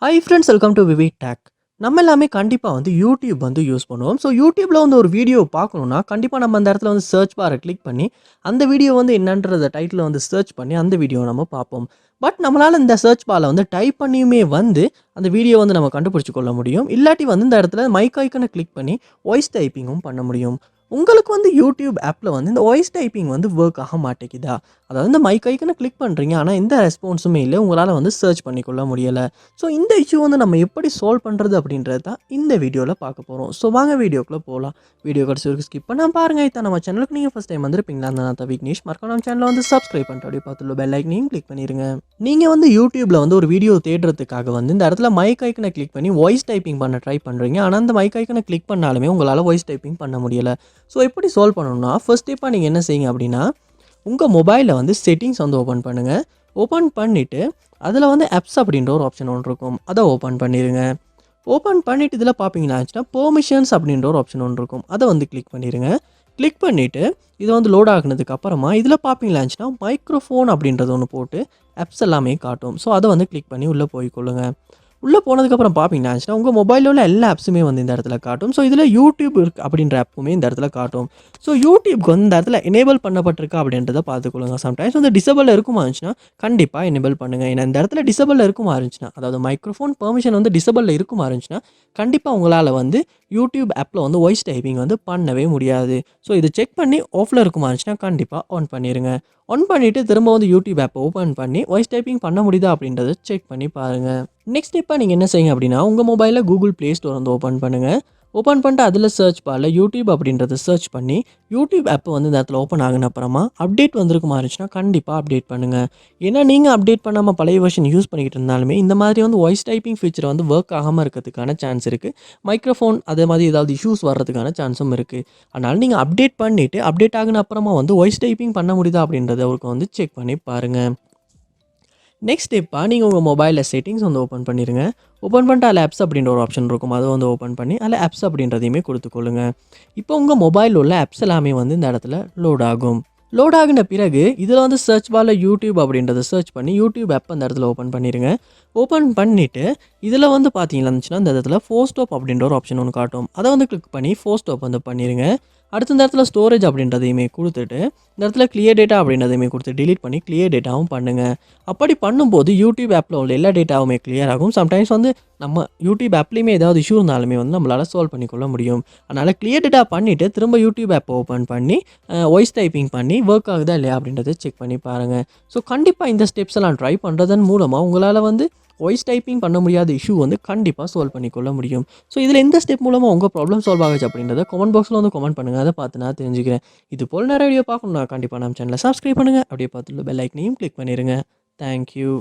Hi friends, welcome to VividTech. நம்ம எல்லாமே கண்டிப்பாக வந்து யூடியூப் வந்து யூஸ் பண்ணுவோம். ஸோ யூடியூப்பில் வந்து ஒரு வீடியோ பார்க்கணுன்னா கண்டிப்பாக நம்ம அந்த இடத்துல வந்து சர்ச் பாரை கிளிக் பண்ணி அந்த வீடியோ வந்து என்னன்றத டைட்டில் வந்து சர்ச் பண்ணி அந்த வீடியோ நம்ம பார்ப்போம். பட் நம்மளால் இந்த சர்ச் பாரில் வந்து டைப் பண்ணியுமே வந்து அந்த வீடியோ வந்து நம்ம கண்டுபிடிச்சி கொள்ள முடியும். இல்லாட்டி வந்து இந்த இடத்துல மைக் ஐக்கனை கிளிக் பண்ணி வாய்ஸ் டைப்பிங்கும் பண்ண முடியும். உங்களுக்கு வந்து யூடியூப் ஆப்பில் வந்து இந்த வாய்ஸ் டைப்பிங் வந்து ஒர்க் ஆக மாட்டேங்குதா? அதாவது இந்த மைக் ஐக்கனை கிளிக் பண்ணுறீங்க, ஆனால் எந்த ரெஸ்பான்ஸுமே இல்லை, உங்களால் வந்து சர்ச் பண்ணிக்கொள்ள முடியலை. ஸோ இந்த இஷ்யூ வந்து நம்ம எப்படி சால்வ் பண்ணுறது அப்படின்றது தான் இந்த வீடியோவில் பார்க்க போகிறோம். ஸோ வாங்க வீடியோக்குள்ளே போகலாம். வீடியோ கடைசி வரைக்கும் ஸ்கிப் பண்ணால் பாருங்கள். இதான் நம்ம சேனலுக்கு நீங்கள் ஃபஸ்ட் டைம் வந்திருப்பீங்களா? அந்த நான் விக்னேஷ் மறக்காம நம்ம சேனலை வந்து சப்ஸ்கிரைப் பண்ணிட்டு அப்படியே பார்த்துள்ள பெல் ஐக்கனையும் கிளிக் பண்ணிடுங்க. நீங்கள் வந்து யூடியூப்பில் வந்து ஒரு வீடியோ தேடுறதுக்காக வந்து இந்த இடத்துல மைக் ஐக்கனை கிளிக் பண்ணி வாய்ஸ் டைப்பிங் பண்ண ட்ரை பண்ணுறீங்க. ஆனால் அந்த மைக் ஐக்கனை கிளிக் பண்ணாலுமே உங்களால் வாய்ஸ் டைப்பிங் பண்ண முடியலை. ஸோ எப்படி சால்வ் பண்ணணும்னா ஃபர்ஸ்ட் ஸ்டெப்பாக நீங்கள் என்ன செய்யுங்க அப்படின்னா, உங்கள் மொபைலில் வந்து செட்டிங்ஸ் வந்து ஓப்பன் பண்ணுங்கள். ஓப்பன் பண்ணிவிட்டு அதில் வந்து ஆப்ஸ் அப்படின்ற ஒரு ஆப்ஷன் ஒன்று இருக்கும், அதை ஓப்பன் பண்ணிடுங்க. ஓப்பன் பண்ணிவிட்டு இதில் பார்ப்பீங்கன்னா பெர்மிஷன்ஸ் அப்படின்ற ஒரு ஆப்ஷன் ஒன்று இருக்கும், அதை வந்து கிளிக் பண்ணிடுங்க. கிளிக் பண்ணிவிட்டு இது வந்து லோட் ஆகுனதுக்கு அப்புறமா இதில் பார்ப்பீங்களாச்சுன்னா மைக்ரோஃபோன் அப்படின்றது ஒன்று போட்டு ஆப்ஸ் எல்லாமே காட்டும். ஸோ அதை வந்து கிளிக் பண்ணி உள்ளே போய்க்கொள்ளுங்க. உள்ளே போனதுக்கப்புறம் பார்ப்பீங்கன்னாச்சுன்னா உங்கள் மொபைலில் உள்ள எல்லா ஆப்ஸுமே வந்து இந்த இடத்துல காட்டும். ஸோ இதில் யூடியூப் இருக்குது அப்படின்ற ஆப்புமே இந்த இடத்துல காட்டும். ஸோ யூடியூப்க்கு வந்து இந்த இடத்துல எனேபிள் பண்ணப்பட்டிருக்கா அப்படின்றத பார்த்துக்கொள்ளுங்க. சம்டைம்ஸ் வந்து டிசபிள் இருக்குமா இருந்துச்சுன்னா கண்டிப்பாக எனேபிள் பண்ணுங்கள். ஏன்னா இந்த இடத்துல டிசபிள் இருக்குமா இருந்துச்சுன்னா, அதாவது மைக்ரோஃபோன் பெர்மிஷன் வந்து டிசபிளில் இருக்குமா இருந்துச்சுன்னா கண்டிப்பாக உங்களால் வந்து யூடியூப் ஆப்பில் வந்து வாய்ஸ் டைப்பிங் வந்து பண்ணவே முடியாது. ஸோ இது செக் பண்ணி ஆஃபில் இருக்குமா இருந்துச்சுன்னா கண்டிப்பாக ஆன் பண்ணிடுங்க. ஆன் பண்ணிவிட்டு திரும்ப வந்து யூடியூப் ஆப்பை ஓப்பன் பண்ணி வாய்ஸ் டைப்பிங் பண்ண முடியுதா அப்படின்றத செக் பண்ணி பாருங்கள். நெக்ஸ்ட் ஸ்டெப்பாக நீங்கள் என்ன செய்யுங்க அப்படின்னா, உங்கள் மொபைலில் கூகுள் ப்ளே ஸ்டோர் வந்து ஓப்பன் பண்ணுங்கள். ஓப்பன் பண்ணிட்டு அதில் சர்ச் பாரில் யூடியூப் அப்படின்றத சர்ச் பண்ணி யூடியூப் ஆப் வந்து இந்த இடத்துல ஓப்பன் ஆகின அப்புறமா அப்டேட் வந்திருக்குமா இருந்துச்சுன்னா கண்டிப்பாக அப்டேட் பண்ணுங்கள். ஏன்னா நீங்கள் அப்டேட் பண்ணாமல் பழைய வெர்ஷன் யூஸ் பண்ணிக்கிட்டு இருந்தாலுமே இந்த மாதிரி வந்து வாய்ஸ் டைப்பிங் ஃபீச்சர் வந்து ஒர்க் ஆகாமல் இருக்கிறதுக்கான சான்ஸ் இருக்குது. மைக்ரோஃபோன் அதே மாதிரி ஏதாவது இஷ்யூஸ் வர்றதுக்கான சான்ஸும் இருக்குது. அதனால் நீங்கள் அப்டேட் பண்ணிவிட்டு அப்டேட் ஆகின அப்புறமா வந்து வாய்ஸ் டைப்பிங் பண்ண முடியுதா அப்படின்றத அவருக்கு வந்து செக் பண்ணி பாருங்கள். நெக்ஸ்ட் ஸ்டெப்பாக நீங்கள் உங்கள் மொபைலில் செட்டிங்ஸ் வந்து ஓப்பன் பண்ணிடுங்க. ஓப்பன் பண்ணிட்டு அதில் ஆப்ஸ் அப்படின்ற ஒரு ஆப்ஷன் இருக்கும், அதை வந்து ஓப்பன் பண்ணி அதில் ஆப்ஸ் அப்படின்றதையுமே கொடுத்துக்கொள்ளுங்க. இப்போ உங்கள் மொபைலில் உள்ள ஆப்ஸ் எல்லாமே வந்து இந்த இடத்துல லோட் ஆகும். லோட் ஆகின பிறகு இதில் வந்து சர்ச் பாரில் யூடியூப் அப்படின்றத சர்ச் பண்ணி யூடியூப் ஆப் அந்த இடத்துல ஓப்பன் பண்ணிடுங்க. ஓப்பன் பண்ணிவிட்டு இதில் வந்து பார்த்தீங்கன்னா இருந்துச்சுன்னா இந்த இடத்துல ஃபோர் ஸ்டாப் அப்படின்ற ஒரு ஆப்ஷன் ஒன்று காட்டும், அதை வந்து கிளிக் பண்ணி ஃபோர் ஸ்டாப் வந்து பண்ணிடுங்க. அடுத்த இந்த இடத்துல ஸ்டோரேஜ் அப்படின்றதையுமே கொடுத்துட்டு இந்த இடத்துல கிளியர் டேட்டா அப்படின்றதையுமே கொடுத்து டிலீட் பண்ணி கிளியர் டேட்டாவும் பண்ணுங்கள். அப்படி பண்ணும்போது யூடியூப் ஆப்பில் உள்ள எல்லா டேட்டாவுமே கிளியர் ஆகும். சம்டைம்ஸ் வந்து நம்ம யூடியூப் ஆப்லேயுமே ஏதாவது இஷ்யூ இருந்தாலுமே வந்து நம்மளால் சால்வ் பண்ணிக்கொள்ள முடியும். அதனால் கிளியர் டேட்டா பண்ணிவிட்டு திரும்ப யூடியூப் ஆப்பை ஓப்பன் பண்ணி வாய்ஸ் டைப்பிங் பண்ணி ஒர்க் ஆகுதா இல்லையா அப்படின்றத செக் பண்ணி பாருங்கள். ஸோ கண்டிப்பாக இந்த ஸ்டெப்ஸ் எல்லாம் ட்ரை பண்ணுறதன் மூலமாக உங்களால் வந்து வாய்ஸ் டைப்பிங் பண்ண முடியாத இஷ்யூ வந்து கண்டிப்பாக சால்வ் பண்ணிக்கொள்ள முடியும். ஸோ இதில் எந்த ஸ்டெப் மூலமாக உங்கள் ப்ராப்ளம் சால்வ் ஆகுச்சு அப்படின்றத கமெண்ட் பாக்ஸில் வந்து கமெண்ட் பண்ணுங்கள். அதை பார்த்து நான் தெரிஞ்சுக்கிறேன். இது போல் நிறைய வீடியோ பார்க்கணும்னா கண்டிப்பாக நம்ம சேனலை சப்ஸ்கிரைப் பண்ணுங்கள். அப்படியே பார்த்துள்ள பெல் ஐக்கனையும் கிளிக் பண்ணிடுங்க. தேங்க்யூ.